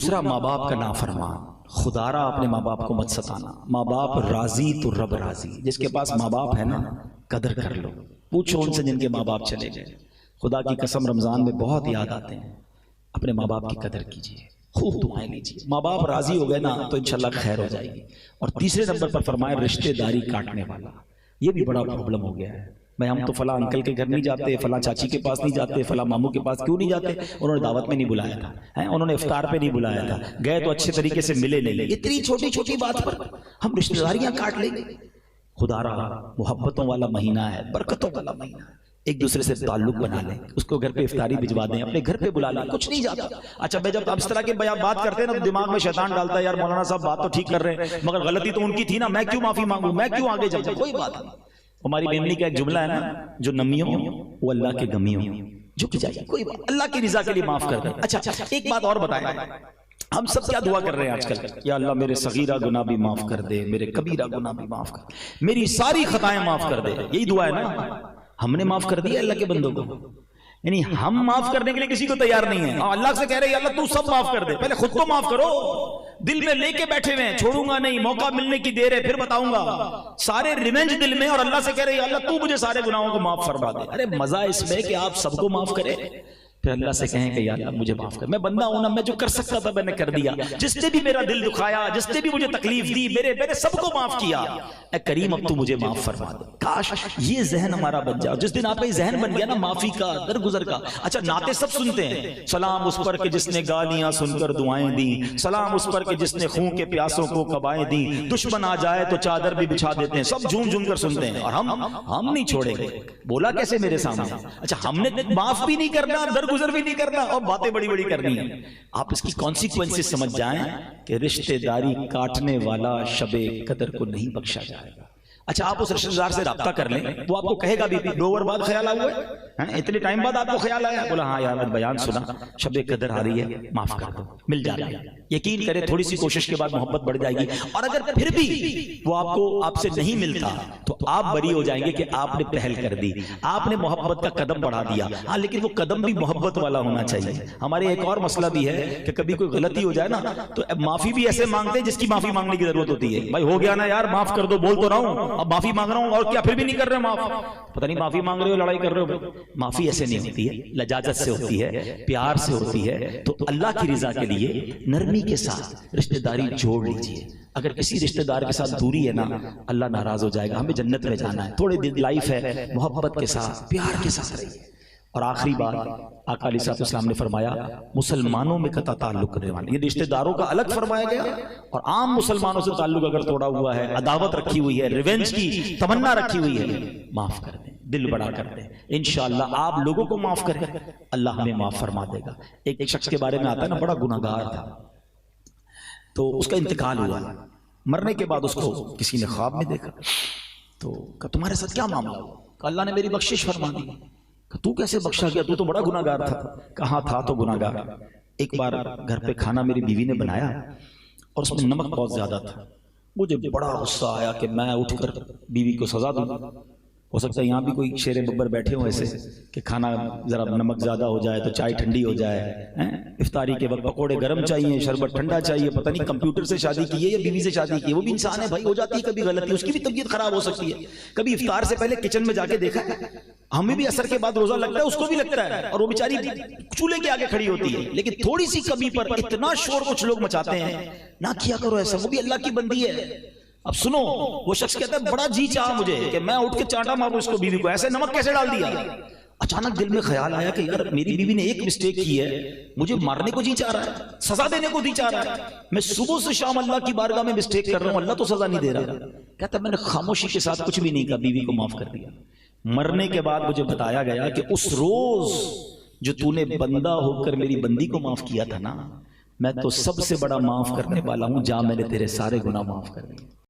दूसरा, माँ बाप का नाफरमान। खुदारा अपने माँ बाप को मत सताना। माँ बाप राजी तो रब राजी। जिसके पास माँ बाप है ना, कदर कर लो। पूछो उनसे जिनके माँ बाप चले गए। खुदा की कसम रमजान में बहुत याद आते हैं। अपने माँ बाप की कदर कीजिए, खूब दुआएं लीजिए। माँ बाप राजी हो गए ना तो इंशाल्लाह खैर हो जाएगी। और तीसरे नंबर पर फरमाए रिश्तेदारी काटने वाला। ये भी बड़ा प्रॉब्लम हो गया है। भाई हम तो फला अंकल के घर नहीं जाते, फला चाची के पास नहीं जाते, फला मामू के पास क्यों नहीं जाते? उन्होंने दावत में नहीं बुलाया था, है? उन्होंने इफ्तार पे नहीं बुलाया था, गए तो अच्छे तरीके से मिले नहीं। इतनी छोटी छोटी बात पर हम रिश्तेदारियां काट लेंगे। खुदारा मोहब्बतों वाला महीना है, बरकतों वाला महीना है। एक दूसरे से ताल्लुक बना लें, उसको घर पे इफ्तारी भिजवा दें, अपने घर पे बुला लें, कुछ नहीं जाता। अच्छा भाई, जब आप इस तरह की बात करते हैं ना तो दिमाग में शैतान डालता है, यार मौलाना साहब बात तो ठीक कर रहे हैं मगर गलती तो उनकी थी ना, मैं क्यों माफी मांगू, मैं क्यों आगे जाऊँ? कोई बात नहीं। हमारी मेमनी का एक जुमला है ना, जो नमियों वो अल्लाह के गमियों झुक जाए, कोई बात, अल्लाह की रिजा के लिए माफ कर दे। अच्छा एक बात और बताएं, हम सब क्या दुआ कर रहे हैं आजकल? या अल्लाह मेरे सगीरा गुनाह भी माफ कर दे, मेरे कबीरा गुनाह भी माफ कर, मेरी सारी खताएं माफ कर दे। यही दुआ है ना। हमने माफ कर दिया अल्लाह के बंदों को, यानी हम माफ करने के लिए किसी को तैयार नहीं है। अल्लाह से कह रहे हैं अल्लाह तू सब माफ कर दे, पहले खुद तो माफ करो। दिल में लेके बैठे हुए हैं, छोड़ूंगा नहीं, मौका मिलने की देर है फिर बताऊंगा, सारे रिवेंज दिल में, और अल्लाह से कह रहे हैं अल्लाह तू मुझे सारे गुनाहों को माफ फरमा दे। अरे मजा इसमें कि आप सबको माफ करें, फिर अल्लाह से कहें कि या अल्लाह मुझे माफ कर, मैं बंदा हूं ना, मैं जो कर सकता था मैंने कर दिया, जिसने भी मेरा दिल दुखाया, जिसने भी मुझे तकलीफ दी, मेरे सबको माफ किया, ऐ करीम अब तू मुझे माफ फरमा दे। काश ये जहन हमारा बन जाए। जिस दिन आपका ये जहन बन गया ना माफी का, दरगुजर का। अच्छा नाते सब सुनते हैं, सलाम उस पर के जिसने गालियां सुनकर दुआएं दी, सलाम उस पर के जिसने खून के प्यासों को कबाएं दी, दुश्मन आ जाए तो चादर भी बिछा देते हैं, सब झूम झूम कर सुनते हैं, और हम नहीं छोड़ेंगे। बोला कैसे मेरे सामने? अच्छा हमने माफ भी नहीं करना, गुजर भी नहीं करना, और बातें बड़ी बड़ी करनी है। आप इसकी कॉन्सिक्वेंसेस समझ जाएं कि रिश्तेदारी काटने वाला शबे कदर को नहीं बख्शा जाएगा। अच्छा आप उस रिश्तेदार से राब्ता कर लें, वो आपको कहेगा भी 2 ओवर बाद ख्याल हुआ है, इतने टाइम बाद आपको ख्याल आया, बोला हाँ यार मैं बयान सुना, शबे कदर आ रही है, माफ कर दो, मिल जाएगा। यकीन करें थोड़ी सी कोशिश के बाद मोहब्बत बढ़ जाएगी। और अगर फिर भी वो आपसे नहीं मिलता तो आप बरी हो जाएंगे कि आपने पहल कर दी, आपने मोहब्बत का कदम बढ़ा दिया। हाँ लेकिन वो कदम भी मोहब्बत वाला होना चाहिए। हमारे एक और मसला भी है कि कभी कोई गलती हो जाए ना तो माफी भी ऐसे मांगते हैं जिसकी माफी मांगने की जरूरत होती है। भाई हो गया ना यार, माफ कर दो, बोल तो रहा हूं, अब माफी मांग रहा हूं, और क्या फिर भी नहीं कर रहे माफ? पता नहीं माफी मांग रहे हो लड़ाई कर रहे हो। माफी ऐसे नहीं होती है, लजाजत से होती है, प्यार से होती है। तो अल्लाह की रिजा के लिए नरमी के साथ रिश्तेदारी जोड़ लीजिए। अगर किसी रिश्तेदार के साथ दूरी है ना, अल्लाह नाराज हो जाएगा। हमें जन्नत में जाना है, थोड़ी दिन लाइफ है, मोहब्बत के साथ प्यार के साथ रहिए। और आखिरी बात आका अलैहिस्सलाम ने फरमाया मुसलमानों में कता ताल्लुक करने वाले, ये रिश्तेदारों का अलग फरमाया गया, और आम मुसलमानों से ताल्लुक अगर तोड़ा हुआ है, अदावत रखी हुई है, रिवेंज की तमन्ना रखी हुई है, माफ कर दें, दिल बड़ा कर दें। इंशाअल्लाह आप लोगों को माफ करें, अल्लाह हमें माफ फरमा देगा। एक शख्स के बारे में आता है ना, बड़ा गुनाहगार था, तो उसका इंतकाल हुआ। मरने के बाद उसको किसी ने ख्वाब में देखा, तो तुम्हारे साथ क्या मामला हुआ? अल्लाह ने मेरी बख्शिश फरमा दी। तू कैसे बख्शा गया, तू तो बड़ा गुनाहगार था। कहाँ था तो गुनाहगार। एक बार घर पे खाना मेरी बीवी ने बनाया और उसमें नमक बहुत ज्यादा था। मुझे बड़ा गुस्सा आया कि मैं उठकर बीवी को सजा दूंगा। हो सकता है यहाँ भी कोई शेरे बब्बर बैठे हो ऐसे कि खाना जरा नमक ज्यादा हो जाए तो चाय ठंडी हो जाए, इफ्तारी के वक्त पकोड़े गर्म चाहिए, शरबत ठंडा चाहिए। पता नहीं कंप्यूटर से शादी की है या बीवी से शादी की है, वो भी इंसान है भाई, हो जाती है कभी गलती, उसकी भी तबीयत खराब हो सकती है। कभी इफ्तार से पहले किचन में जाके देखा है? हमें भी असर के बाद रोजा लगता है, उसको भी लगता है, और वो बेचारी चूल्हे के आगे खड़ी होती है। लेकिन थोड़ी सी कमी पर इतना शोर कुछ लोग मचाते हैं, ना किया करो ऐसा, वो भी अल्लाह की बंदी है। अब सुनो, वो शख्स कहता है बड़ा जी चाहा मुझे कि मैं उठ के चांटा मारूं इसको, बीवी को, ऐसे नमक कैसे डाल दिया। अचानक दिल में ख्याल आया कि यार मेरी बीवी ने एक मिस्टेक की है, मुझे मारने को जी चाह रहा है, सजा देने को जी चाह रहा है। मैं सुबह से शाम अल्लाह की बारगाह में मिस्टेक कर रहा हूं, अल्लाह तो सजा नहीं दे रहा। कहता मैंने खामोशी के साथ कुछ भी नहीं कहा, बीवी को माफ कर दिया। मरने के बाद मुझे बताया गया कि उस रोज जो तूने बंदा होकर मेरी बंदी को माफ किया था ना, मैं तो सबसे बड़ा माफ करने वाला हूं, जा मैंने तेरे सारे गुनाह माफ कर दिए।